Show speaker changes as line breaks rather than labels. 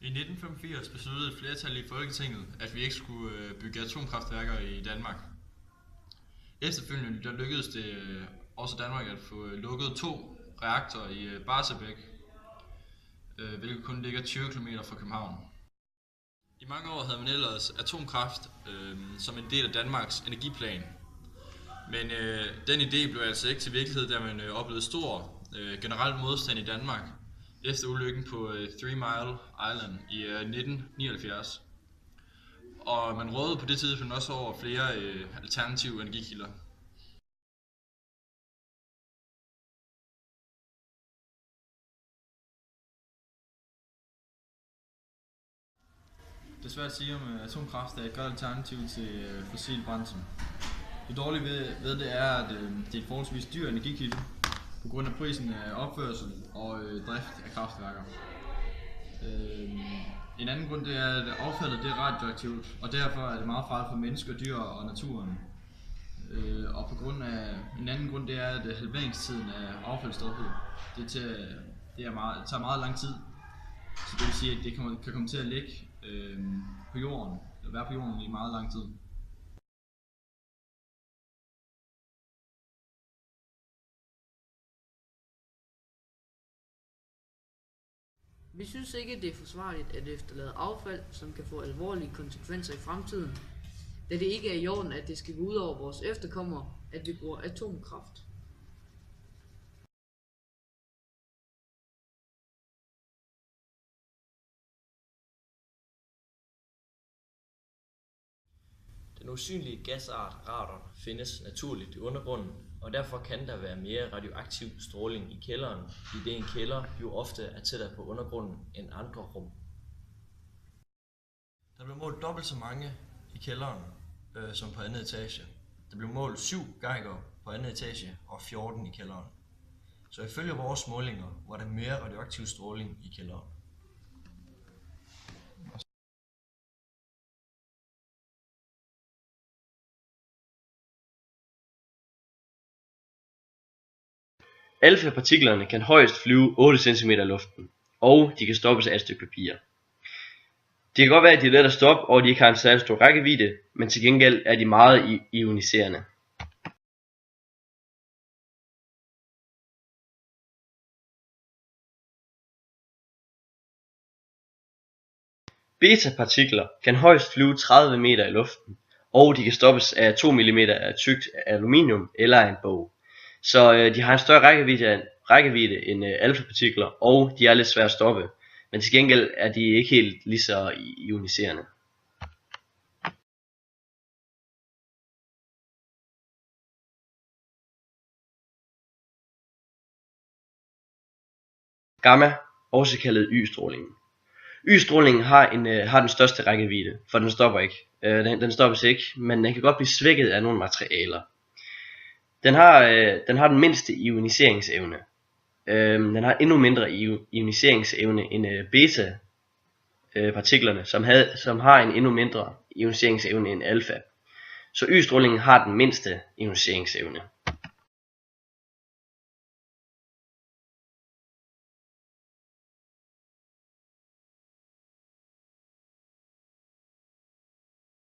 I 1985 besluttede et flertal i Folketinget, at vi ikke skulle bygge atomkraftværker i Danmark. Efterfølgende der lykkedes det også Danmark at få lukket 2 reaktorer i Barsebäck, hvilket kun ligger 20 km fra København. I mange år havde man ellers atomkraft som en del af Danmarks energiplan, men den idé blev altså ikke til virkelighed, da man oplevede stor generel modstand i Danmark efter ulykken på Three Mile Island i 1979. Og man rådede på det tidspunkt også over flere alternative energikilder. Det er svært at sige, om atomkraft er et godt alternativ til fossil brændsel. Det dårlige ved det er, at det er en forholdsvis dyr energikilde på grund af prisen af opførsel og drift af kraftværker. En anden grund det er, at affaldet det er radioaktivt, og derfor er det meget farligt for mennesker, dyr og naturen. Og på grund af en anden grund det er, at halveringstiden af affaldsstoffet det tager meget lang tid. Så det vil sige, at det kan komme til at ligge på jorden, eller være på jorden i meget lang tid.
Vi synes ikke, det er forsvarligt at efterlade affald, som kan få alvorlige konsekvenser i fremtiden, da det ikke er i orden, at det skal gå ud over vores efterkommere, at vi bruger atomkraft.
Den usynlige gasart radon findes naturligt i undergrunden, og derfor kan der være mere radioaktiv stråling i kælderen, idet en kælder jo ofte er tættere på undergrunden end andre rum. Der blev målt dobbelt så mange i kælderen som på anden etage. Der blev målt 7 geiger på anden etage og 14 i kælderen. Så ifølge vores målinger var der mere radioaktiv stråling i kælderen.
Alfa-partiklerne kan højst flyve 8 cm i luften, og de kan stoppes af et stykke papir. Det kan godt være, at de er let at stoppe, og de ikke har en særlig stor rækkevidde, men til gengæld er de meget ioniserende. Beta-partikler kan højst flyve 30 meter i luften, og de kan stoppes af 2 mm af tykt aluminium eller af en bog. Så de har en større rækkevidde end alfa-partikler, og de er lidt svære at stoppe, men til gengæld er de ikke helt lige så ioniserende. Gamma, også kaldet Y-strålingen. Y-strålingen har den største rækkevidde, for den stopper ikke. Den stoppes ikke, men den kan godt blive svækket af nogle materialer. Den har den mindste ioniseringsevne. Den har endnu mindre ioniseringsevne end beta-partiklerne, som har en endnu mindre ioniseringsevne end alfa. Så Y-strålingen har den mindste ioniseringsevne.